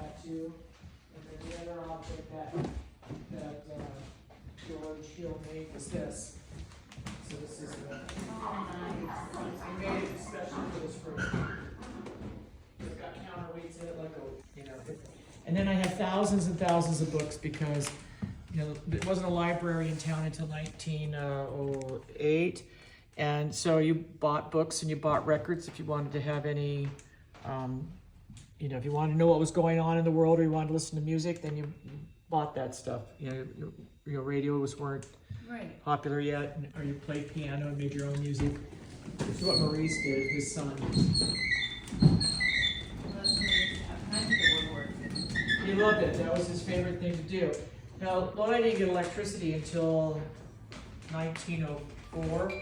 that too. And then the other object that George Hill made was this. So this is the, I made it especially for this room. It's got counterweights in it like a, you know. And then I have thousands and thousands of books because, you know, there wasn't a library in town until 1908. And so you bought books and you bought records if you wanted to have any, you know, if you wanted to know what was going on in the world or you wanted to listen to music, then you bought that stuff. You know, your radios weren't popular yet, or you played piano and made your own music. This is what Maurice did, his son. He loved it. That was his favorite thing to do. Now, Lodi didn't get electricity until 1904,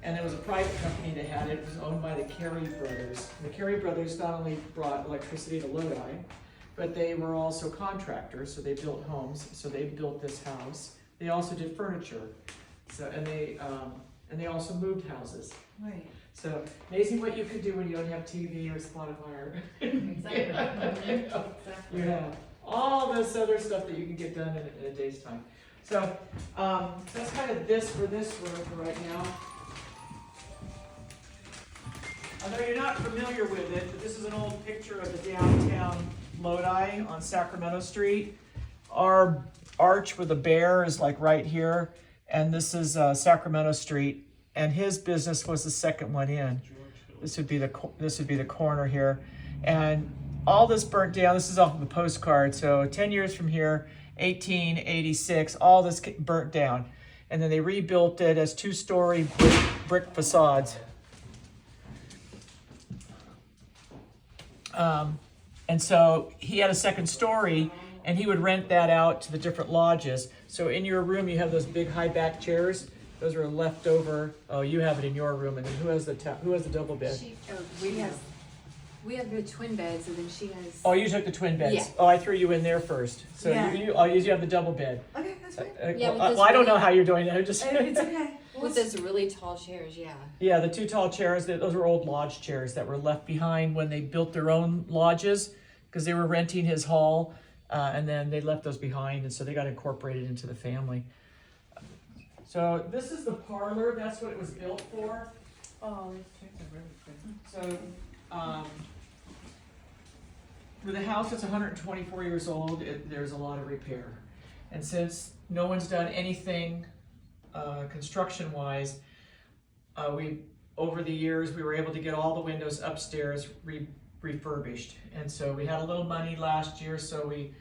and there was a private company that had it. It was owned by the Carey brothers. And the Carey brothers not only brought electricity to Lodi, but they were also contractors, so they built homes. So they built this house. They also did furniture. So and they also moved houses. Right. So amazing what you can do when you don't have TV or Spotify. Or Exactly. You have all this other stuff that you can get done in a day's time. So that's kind of this for this room for right now. Although you're not familiar with it, but this is an old picture of the downtown Lodi on Sacramento Street. Our arch with a bear is like right here, and this is Sacramento Street, and his business was the second one in. This would be the corner here, and all this burnt down. This is off of a postcard. So 10 years from here, 1886, all this burnt down, and then they rebuilt it as two-story brick facades. And so he had a second story, and he would rent that out to the different lodges. So in your room, you have those big high back chairs. Those are left over. Oh, you have it in your room, and then who has the double bed? We have the twin beds, and then she has. Oh, you took the twin beds. Yeah. Oh, I threw you in there first. So Yeah. you have the double bed. Okay, that's fine. Yeah, Well, I don't know how you're doing that. It's okay. With those really tall chairs, yeah. Yeah, the two tall chairs, those were old lodge chairs that were left behind when they built their own lodges, because they were renting his hall, and then they left those behind, and so they got incorporated into the family. So this is the parlor. That's what it was built for. Oh, let's take that really quick. So, with a house that's 124 years old, there's a lot of repair. And since no one's done anything construction-wise, over the years, we were able to get all the windows upstairs refurbished. And so we had a little money last year, so we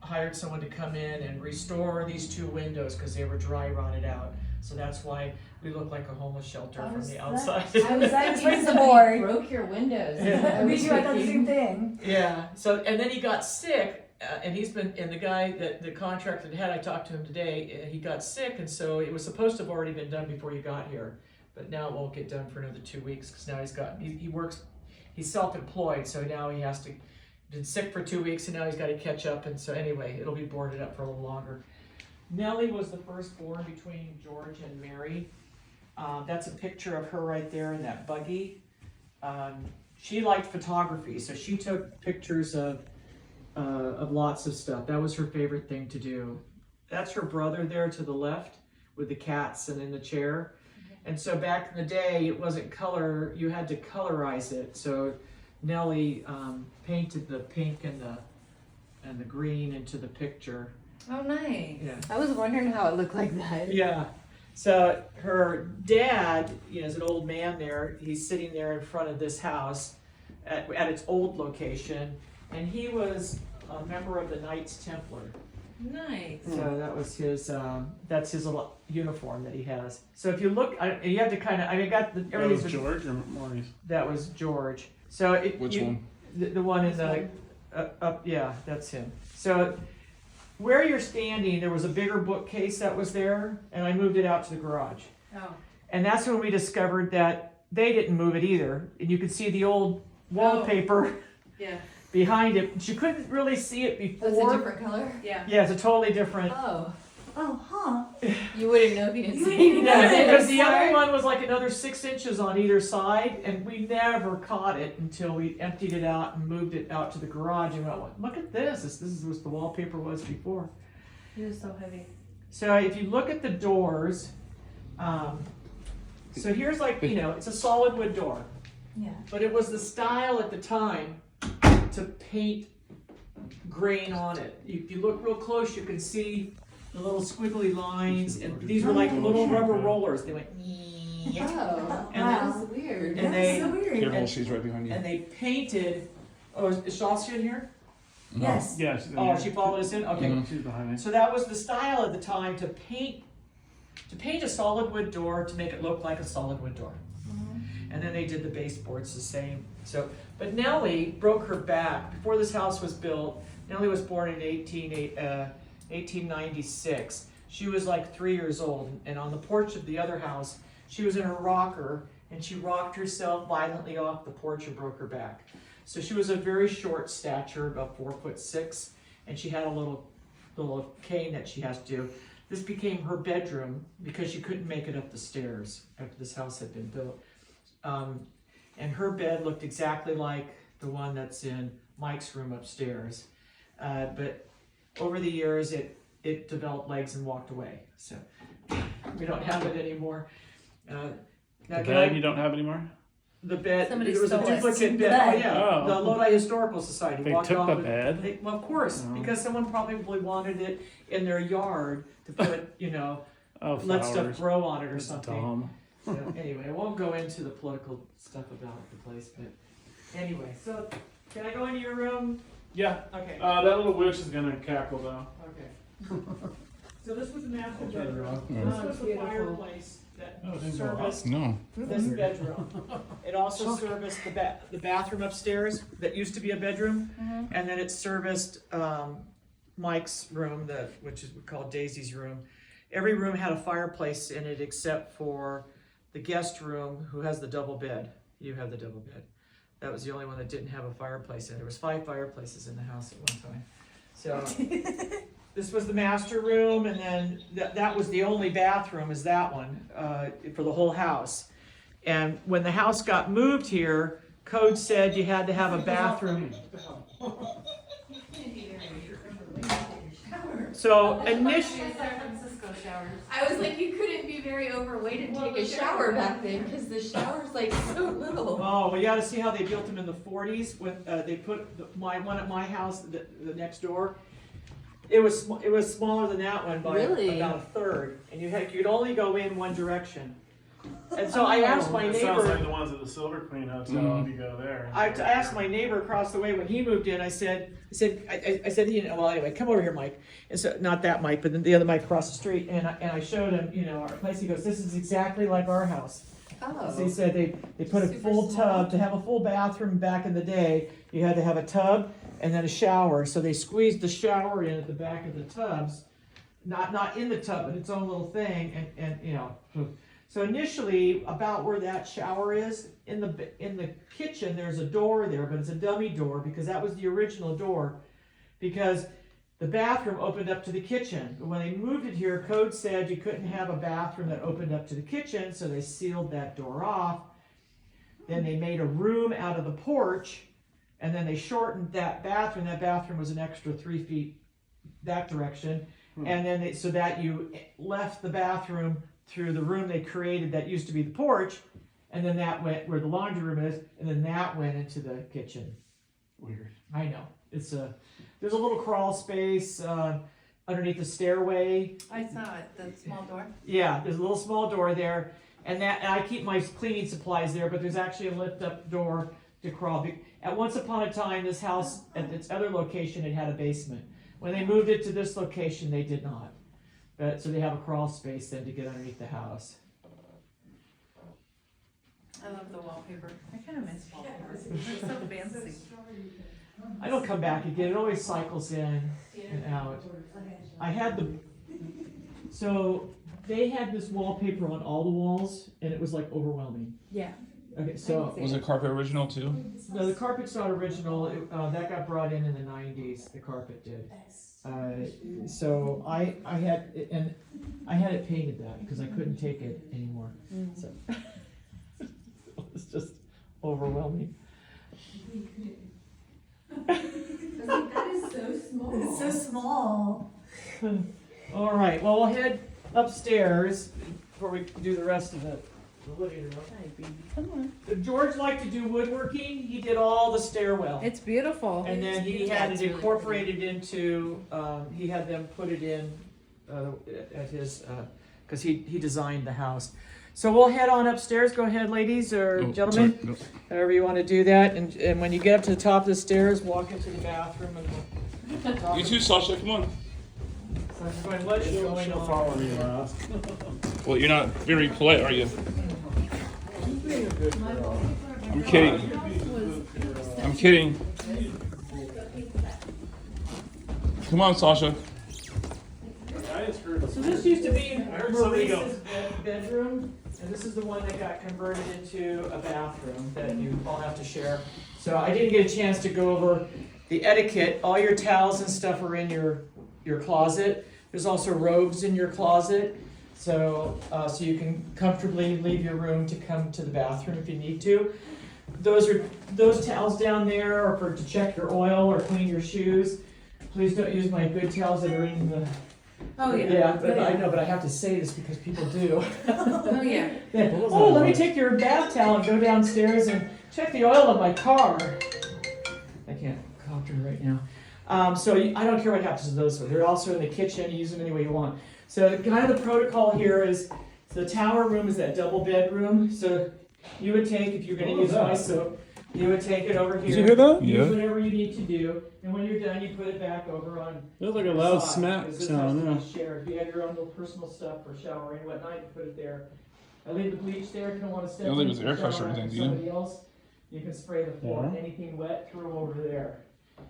hired someone to come in and restore these two windows because they were dry rotted out. So that's why we look like a homeless shelter from the outside. I was like, Somebody the board. broke your windows. Yeah. Me too, I thought the same thing. Yeah. So and then he got sick, and the guy that the contractor had, I talked to him today. He got sick, and so it was supposed to have already been done before you got here, but now it won't get done for another 2 weeks because now he works. He's self-employed, so now he has to. Been sick for 2 weeks, and now he's got to catch up. And so anyway, it'll be boarded up for a little longer. Nellie was the firstborn between George and Mary. That's a picture of her right there in that buggy. She liked photography, so she took pictures of lots of stuff. That was her favorite thing to do. That's her brother there to the left with the cats and in the chair. And so back in the day, it wasn't color. You had to colorize it. So Nellie painted the pink and the green into the picture. Oh, nice. Yeah. I was wondering how it looked like that. Yeah. So her dad, is an old man there. He's sitting there in front of this house at its old location, and he was a member of the Knights Templar. Nice. So that was his. That's his little uniform that he has. So if you look, you have to kind of. I mean, That was George or Maurice? That was George. So Which one? The one in the up. Yeah, that's him. So where you're standing, there was a bigger bookcase that was there, and I moved it out to the garage. Oh. And that's when we discovered that they didn't move it either. And you could see the old wallpaper Yeah. behind it. But you couldn't really see it before. Oh, it's a different color? Yeah. Yeah, it's a totally different. Oh. Oh, huh. You wouldn't know if you didn't You see didn't it. know Yeah, because the Sorry. other one was like another 6 inches on either side, and we never caught it until we emptied it out and moved it out to the garage and went, look at this. This is what the wallpaper was before. It was so heavy. So if you look at the doors, so here's like, it's a solid wood door, Yeah. but it was the style at the time to paint grain on it. If you look real close, you can see the little squiggly lines, and these were like little rubber rollers. They went, Oh, And that wow. was weird. And That's they- so weird. Careful, she's right behind you. and they painted, oh, is Chelsea in here? Yes. Yeah, she's in Oh, there. she followed us in? Okay. Mhm. She's behind me. So that was the style at the time to paint a solid wood door to make it look like a solid wood door. And then they did the baseboards the same. So, but Nellie broke her back before this house was built. Nellie was born in 1896. She was like 3 years old, and on the porch of the other house, she was in her rocker, and she rocked herself violently off the porch and broke her back. So she was a very short stature, about 4'6", and she had a little cane that she has to do. This became her bedroom because she couldn't make it up the stairs after this house had been built. And her bed looked exactly like the one that's in Mike's room upstairs. But over the years, it developed legs and walked away. So we don't have it anymore. Now, The can I- bed you don't have anymore? the bed, Somebody there was a stole it. duplicate The bed. bed. Oh yeah, Oh. the Lodi Historical Society They walked took off the with- bed? well, of course, Oh. because someone probably wanted it in their yard to put, Oh, let stuff flowers. grow on it or That's something. dumb. So anyway, I won't go into the political stuff about the place, but anyway, so can I go into your room? Yeah. Okay, That little witch is gonna cackle though. okay. So this was the master I'll turn it bedroom. off. This was the Beautiful. fireplace that Oh, it didn't go off. serviced No. this bedroom. It also serviced the bathroom upstairs that used to be a bedroom, and then it serviced Mike's room, which is we call Daisy's room. Every room had a fireplace in it except for the guest room, who has the double bed. You have the double bed. That was the only one that didn't have a fireplace in it. There was 5 fireplaces in the house at one time. So this was the master room, and then that was the only bathroom, is that one, for the whole house. And when the house got moved here, code said you had to have a bathroom. So initially, San Francisco showers. I was like, you couldn't be very overweight and take a shower back then, because the shower's like so little. oh, well, you gotta see how they built them in the 40s when they put one at my house, the next door. It was smaller than that one by Really? about a third, and you could only go in one direction. And so I asked my It sounds like neighbor, the ones at the Silver Queen Hotel Mhm. if you go there. I asked my neighbor across the way when he moved in, I said, well, anyway, come over here, Mike. And so, not that Mike, but the other Mike across the street, and I showed him, our place. He goes, this is exactly like our house. So he Oh. said they put a Super full small. tub, to have a full bathroom back in the day, you had to have a tub and then a shower. So they squeezed the shower in at the back of the tubs, not in the tub, but its own little thing, and. So initially, about where that shower is, in the kitchen, there's a door there, but it's a dummy door because that was the original door, because the bathroom opened up to the kitchen. But when they moved it here, code said you couldn't have a bathroom that opened up to the kitchen, so they sealed that door off. Then they made a room out of the porch, and then they shortened that bathroom. That bathroom was an extra 3 feet that direction, and then so that you left the bathroom through the room they created that used to be the porch, and then that went where the laundry room is, and then that went into the kitchen. Weird. I know. There's a little crawl space underneath the stairway. I saw it, the small door. Yeah, there's a little small door there, and I keep my cleaning supplies there, but there's actually a lift up door to crawl. At once upon a time, this house at its other location, it had a basement. When they moved it to this location, they did not. But so they have a crawl space then to get underneath the house. I love the wallpaper. I kind of miss wallpaper. It's so fancy. I don't come back again. It always cycles in and out. I had so they had this wallpaper on all the walls, and it was like overwhelming. Yeah. Okay, so, Was the carpet original too? no, the carpet's not original, that got brought in the 90s, the carpet did. So I had it painted that, because I couldn't take it anymore, so. It was just overwhelming. That is so small. It's so small. All right, well, we'll head upstairs before we do the rest of the living room. Hi, baby. Come on. If George liked to do woodworking, he did all the stairwell. It's beautiful. And then he had it incorporated into, he had them put it in at his, because he designed the house. So we'll head on upstairs. Go ahead, ladies or Oh, gentlemen, sorry, no. however you want to do that. And when you get up to the top of the stairs, walk into the bathroom and we'll talk. You too, Sasha. Come on. So I'm going, what is going She'll on? follow me last. Well, you're not very polite, are you? I'm kidding. I'm kidding. Come on, Sasha. I just heard. So this used to be heard somebody go. Maurice's bedroom, and this is the one that got converted into a bathroom that you all have to share. So I didn't get a chance to go over the etiquette. All your towels and stuff are in your closet. There's also robes in your closet, so you can comfortably leave your room to come to the bathroom if you need to. Those towels down there are to check your oil or clean your shoes. Please don't use my good towels that are in the. Oh, yeah. Yeah, but I know, but I have to say this because people do. Oh, yeah. Yeah. Oh, let me take your bath towel and go downstairs and check the oil of my car. I can't talk to her right now. I don't care what happens to those. They're also in the kitchen. You use them any way you want. So kind of the protocol here is the tower room is that double bedroom. So you would take, if you're going to use my soap, you would take it over here. Did you hear that? Yeah. Use whatever you need to do, and when you're done, you put it back over on. It was like a loud side, smack 'cause this sound. has Yeah. to be shared. If you have your own little personal stuff for showering and whatnot, you put it there. I leave the bleach there if you don't want to step I in leave his for air freshener shower everything, after do you? somebody else. You can spray the floor. Yeah. Anything wet, throw over there.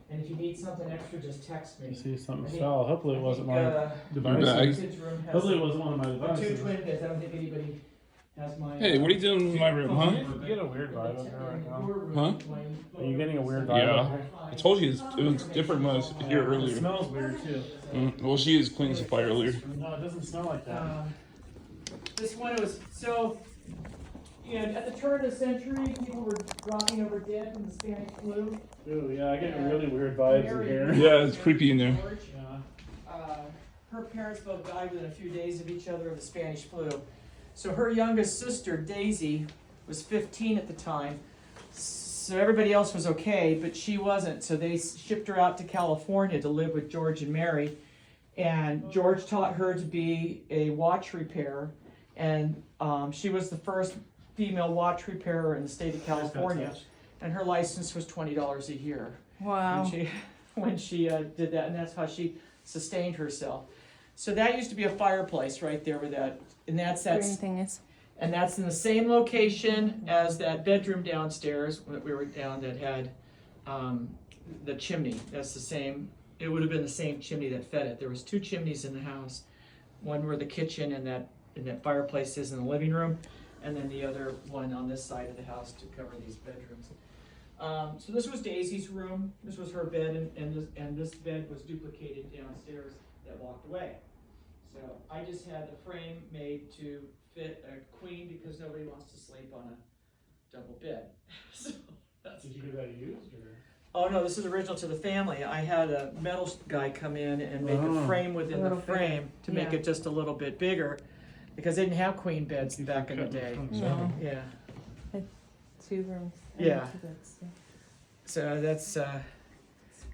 And if you need something extra, just text I me. see something I think- fell. Hopefully it wasn't my bag. device. Kids' room has Hopefully it wasn't one of my two devices. twin beds. I don't think anybody has mine. Hey, what are you doing in my room, huh? You get a weird vibe up there right now. Huh? Are you getting a weird vibe? Yeah. up there? I told you it was different when I was here It earlier. smells weird too. Well, she is cleaning supply earlier. No, it doesn't smell like that. This one was so. At the turn of the century, people were dropping over dead from the Spanish flu. Ooh, yeah, I get really weird vibes in here. Yeah, it's creepy in there. George, Yeah. her parents both died within a few days of each other of the Spanish flu. So her youngest sister, Daisy, was 15 at the time. So everybody else was okay, but she wasn't. So they shipped her out to California to live with George and Mary. And George taught her to be a watch repairer. And she was the first female watch repairer in the state of California. And her license was $20 a year. Wow. When she did that, and that's how she sustained herself. So that used to be a fireplace right there with that, and that's Green thing is. and that's in the same location as that bedroom downstairs that we were down that had the chimney. That's the same. It would have been the same chimney that fed it. There was two chimneys in the house, one where the kitchen and that fireplace is in the living room, and then the other one on this side of the house to cover these bedrooms. So this was Daisy's room. This was her bed, and this bed was duplicated downstairs that walked away. So I just had the frame made to fit a queen because nobody wants to sleep on a double bed. So that's. Did you get that used or? Oh no, this is original to the family. I had a metal guy come in and make a Oh. frame within the little bigger. frame to make Yeah. it just a little bit bigger, because they didn't have queen beds back in the day. No. Yeah. 2 rooms. Yeah. 2 beds, yeah. So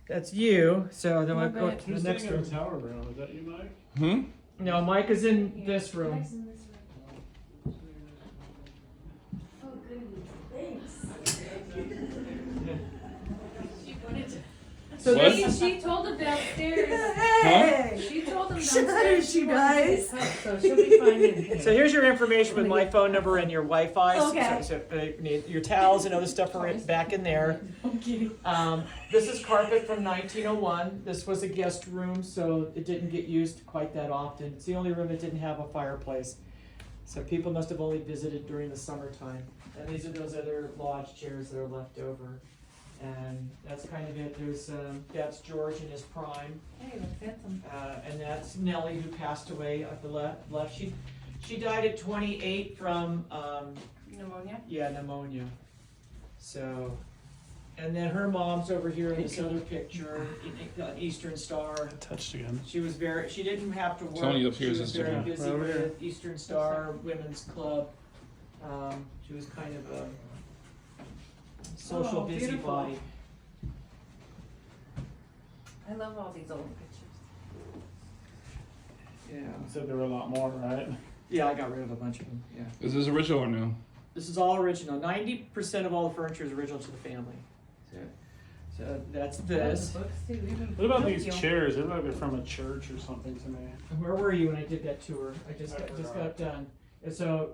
that's you. So then we'll Love go it. to the Who's next sitting in room. the tower room? Is that you, Mike? Hmm? No, Mike is in this room. Oh, goodness. Thanks. So What? this, She told him downstairs. Hey! She told him Shush, downstairs. you guys. So she'll be fine in here. so here's your information with my phone number and your Wi-Fi. Okay. So, your towels and other stuff are back in there. This is carpet from 1901. This was a guest room, so it didn't get used quite that often. It's the only room that didn't have a fireplace. So people must have only visited during the summertime. And these are those other lodge chairs that are left over. And that's kind of it. There's, that's George in his prime. Hey, looks handsome. And that's Nellie, who passed away at the left. She died at 28 from, Pneumonia? yeah, pneumonia. So, and then her mom's over here in this other picture, Eastern Star. Touched again. She didn't have to work. Tony up here She is was his very turn. busy Right over here. with Eastern Star Women's Club. She was kind of a social Oh, beautiful. busybody. I love all these old pictures. Yeah. You said there were a lot more, right? Yeah, I got rid of a bunch of them, yeah. Is this original or no? This is all original. 90% of all the furniture is original to the family. So that's this. I love the books too. Even What about these Pinocchio. chairs? They look like they're from a church or something to me. Where were you when I did that tour? I just I got forgot. done. And so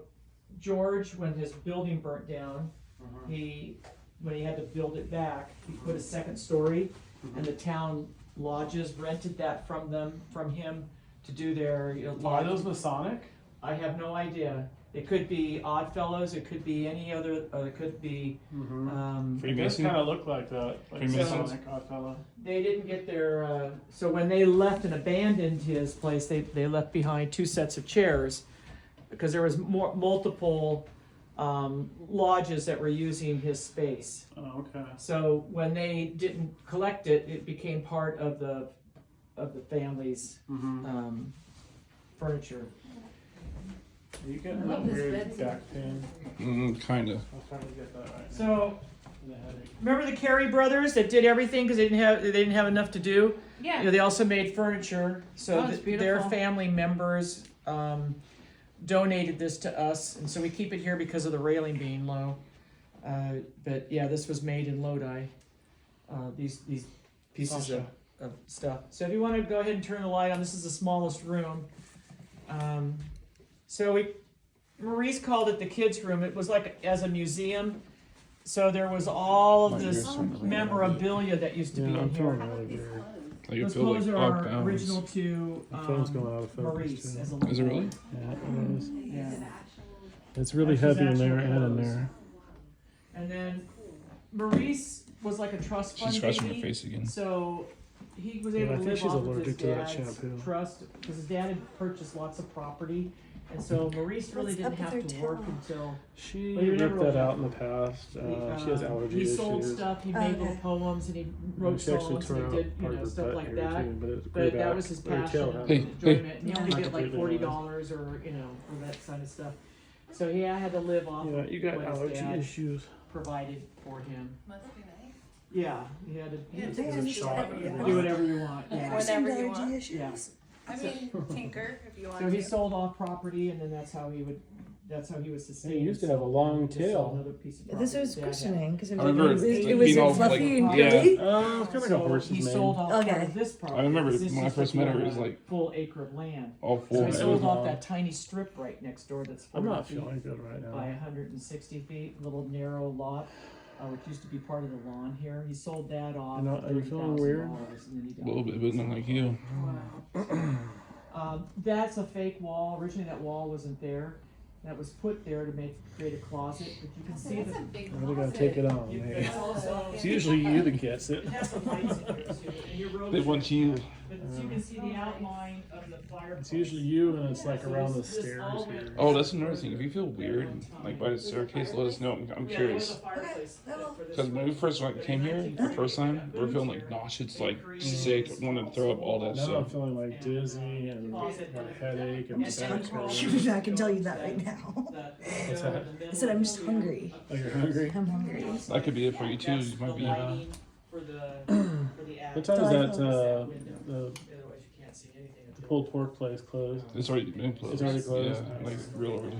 George, when his building burnt down, Uh-huh. when he had to build it back, he put a second story, and the town lodges rented that from him to do their, Are those Masonic? I have no idea. It could be Oddfellows, it could be any other, it could be, Mm-hmm. um, It does Freemason? kind of look like that. Like Freemasons? Masonic Oddfellow. they didn't get their, so when they left and abandoned his place, they left behind 2 sets of chairs, because there was multiple lodges that were using his space. Oh, okay. So when they didn't collect it, it became part of the family's Mm-hmm. furniture. Are you getting I love that this weird bed. back pain? Kinda. I was trying to get that right. So The headache. remember the Carey brothers that did everything because they didn't have enough to do? Yeah. You know, they also made furniture. So Oh, it's their beautiful. family members donated this to us, and so we keep it here because of the railing being low. But yeah, this was made in Lodi. These pieces Sasha. of stuff. So if you want to go ahead and turn the light on, this is the smallest room. Maurice called it the kids' room. It was like as a museum. So there was all of My this ears are really memorabilia that used to be Yeah, I'm in feeling here. really weird. Like it Those feel like clothes odd are bounds. original to My phone's going out of focus Maurice too. as a Is it really? Yeah, it is. Yeah. It's really That's his heavy in there actual and in clothes. there. And then Maurice was like a trust fund She's scratching her baby. face again. So he was Yeah, able I to think live she's off of his allergic to that dad's shampoo. trust because his dad had purchased lots of property, and so Maurice really What's didn't up with have her to work tail? until She Well, you ripped never that will. out in the past. She has allergy he issues. sold stuff. He made little Okay. poems and he wrote She actually songs tore and out he did part of her stuff butt like here that. too, but it grew But that back. was his Her tail passion and happened. Hey, enjoyment. And he only Not get like completely $40 or for that kind of stuff. So he had to live off Yeah, of you got what his allergy dad issues. provided for him. Must be nice. Yeah, he had to Yeah, There's a shot. do whatever you want. Yeah. Yeah. Whenever you want. Yeah. I mean, tinker if you want So he to. sold off property, and then that's how he was sustained. He used to have a long Just sold tail. another piece of This property was his dad had. cushioning because it I was, remember it was being all, fluffy like, and yeah. pretty. It's kind of like a So horse's he mane. sold off part Okay. of this property. I remember This when I used first to met be her, it was a like full acre of land. all So full. he it sold was off long. that tiny strip right next door that's I'm 40 not feet feeling good right by now. 160 feet, little narrow lot, which used to be part of the lawn here. He sold that off. You know, for are you feeling $30,000, weird? and then he A died. little bit, but not like you. That's a fake wall. Originally, that wall wasn't there. That was put there to create a closet, but you can see That's that a big I really gotta closet. take it on, you- maybe. it's also It's usually you that gets it. it has some lights in here too, and your road. Big one to you. But so you can see the outline of the fireplace. It's usually you, and it's like So around the this all stairs went- here. Oh, that's another thing. If you feel weird, like by the staircase, let us know. I'm Yeah, there was curious. a fireplace for this Because when we first came here the first time, we were feeling like nauseous, like sick, wanted to throw up, all that Now I'm stuff. feeling like dizzy and got a headache and just back hungry. pain. I can tell you that right now. What's that? I said I'm just hungry. Oh, you're hungry? I'm hungry. That could be it for you too. That's You might the be. lighting for the attic. What time is that, the Otherwise you can't see anything. pulled pork place closed? It's already been closed. It's already closed? Yeah, like real already.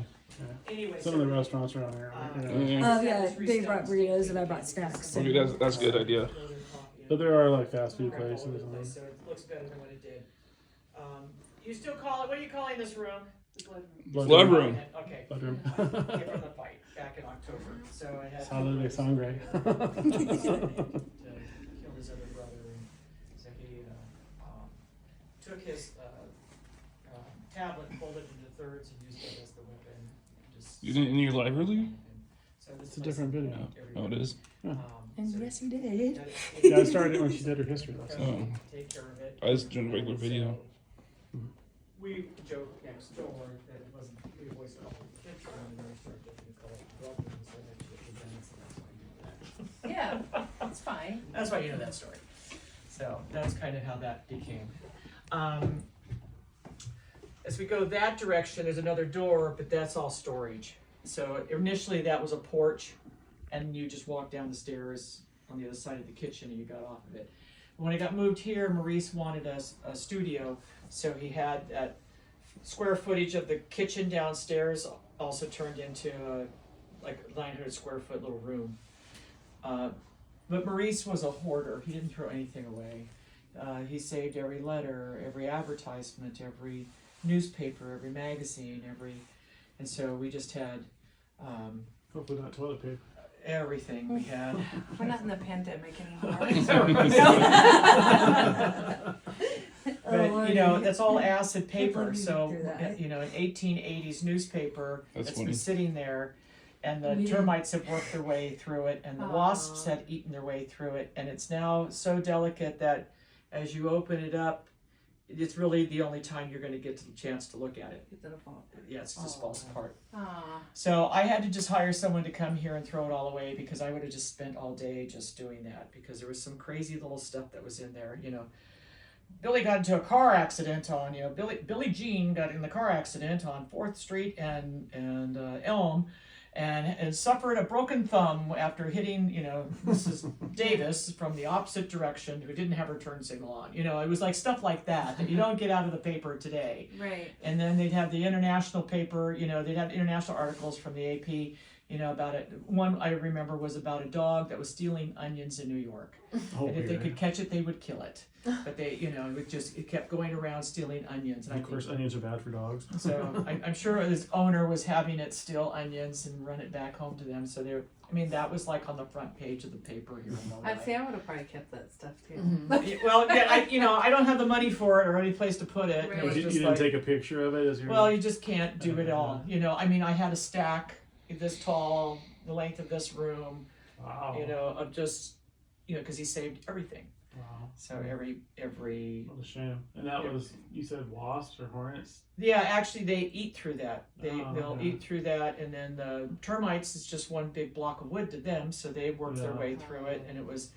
Anyway, Some of the restaurants around here, you know. Yeah. Oh yeah, they brought burritos and I brought snacks. Okay, that's a good idea. But there are like fast food Crap all over places. the And place, so it looks better than what it did. You still call it, what are you calling this room? Blood room. Okay. Bedroom. Came from the fight back in October, so I had. Salud de sangre. To kill his other brother, and so he took his tablet, folded it into thirds, and used it as the weapon. You didn't in your library? So this It's a place different is video. Oh, it is. And so yes, he did. that is- Yeah, I started it when she did her history lesson. Oh. Take care of it. I was doing a regular video. We joke next door that it wasn't, we always thought it was a picture and then we started getting a call from Brooklyn and said that shit was done, so that's why you do that. Yeah, that's fine. That's why you know that story. So that's kind of how that became. As we go that direction, there's another door, but that's all storage. So initially that was a porch, and you just walked down the stairs on the other side of the kitchen and you got off of it. When it got moved here, Maurice wanted a studio, so he had that square footage of the kitchen downstairs also turned into a like 900 square foot little room. But Maurice was a hoarder. He didn't throw anything away. He saved every letter, every advertisement, every newspaper, every magazine, and so we just had Hopefully not toilet paper. everything we had. We're not in the pandemic anymore. But you know, that's all acid paper. believe you So went through that. you know, an 1880s newspaper That's that's funny. been sitting there, and the Yeah. termites have worked their way through it, and the wasps had eaten their way through it, and it's now so delicate that as you open it up, it's really the only time you're going to get the chance to look at it. It's gonna fall. Yeah, it just falls apart. Aw. So I had to just hire someone to come here and throw it all away because I would have just spent all day just doing that because there was some crazy little stuff that was in there. You know, Billy got into a car accident on Billy Jean got in the car accident on 4th Street and Elm, and suffered a broken thumb after hitting Mrs. Davis from the opposite direction who didn't have her turn signal on. You know, it was like stuff like that you don't get out of the paper today. Right. And then they'd have the international paper, they'd have international articles from the AP, about it. One I remember was about a dog that was stealing onions in New York. Oh, And if they weird. could catch it, they would kill it. But they, it kept going around stealing onions. And of course, onions are bad for dogs. So I'm sure his owner was having it steal onions and run it back home to them. So that was like on the front page of the paper here in I'd Novi. say I would have probably kept that stuff too. Yeah, well, yeah, I don't have the money for it or any place to put it. Right. It You, was you just didn't like, take a picture of it as you were. well, you just can't do it all. I had a stack this tall, the length of this room, Wow. of just, because he saved everything. Wow. So every What a shame. And that Yeah. was, you said wasps or hornets? yeah, actually they eat through that. They'll yeah. eat through that, and then the termites is just one big block of wood to them, so they work their Yeah. way through it. And it was,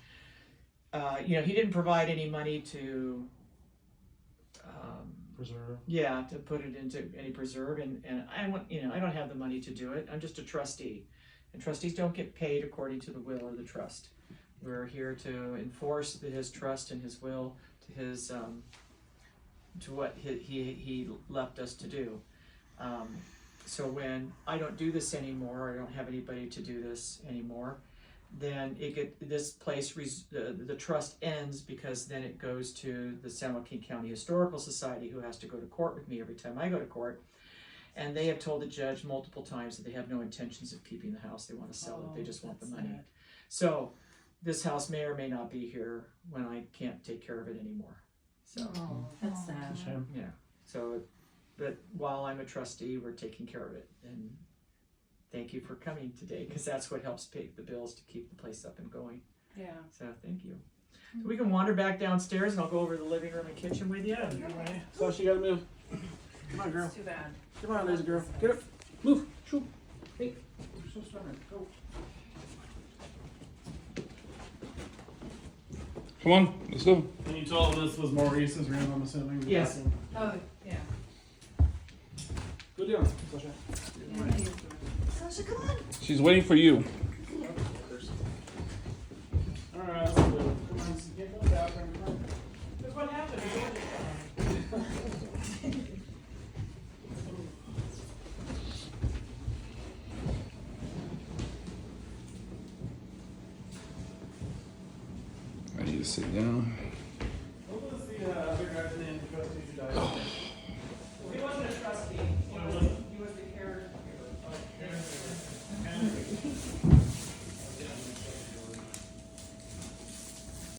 he didn't provide any money to, Preserve. yeah, to put it into any preserve, and I want, I don't have the money to do it. I'm just a trustee, and trustees don't get paid according to the will of the trust. We're here to enforce his trust and his will to his to what he left us to do. So when I don't do this anymore, I don't have anybody to do this anymore, then this place the trust ends, because then it goes to the San Joaquin County Historical Society, who has to go to court with me every time I go to court. And they have told the judge multiple times that they have no intentions of keeping the house. They want to sell it. They just want the that's money. sad. So this house may or may not be here when I can't take care of it anymore. So That's It's sad. a shame. yeah. So, but while I'm a trustee, we're taking care of it. And thank you for coming today, because that's what helps pay the bills to keep the place up and going. Yeah. So thank you. So we can wander back downstairs, and I'll go over to the living room and kitchen with you. So she gotta move. Come on, girl. It's too bad. Come on, lazy girl. Get up. Move. Shoot. Hey. You're so stubborn. Go. Come on, let's go. And you told this was Maurice's room, I'm assuming? Yes. Oh, yeah. Go down, Sasha. Sasha, come on. She's waiting for you. Alright, let's go. Come on, you can't go back. That's what happened. I need to sit down. What was the other guy's name? The trustee who died? He wasn't a trustee. He was the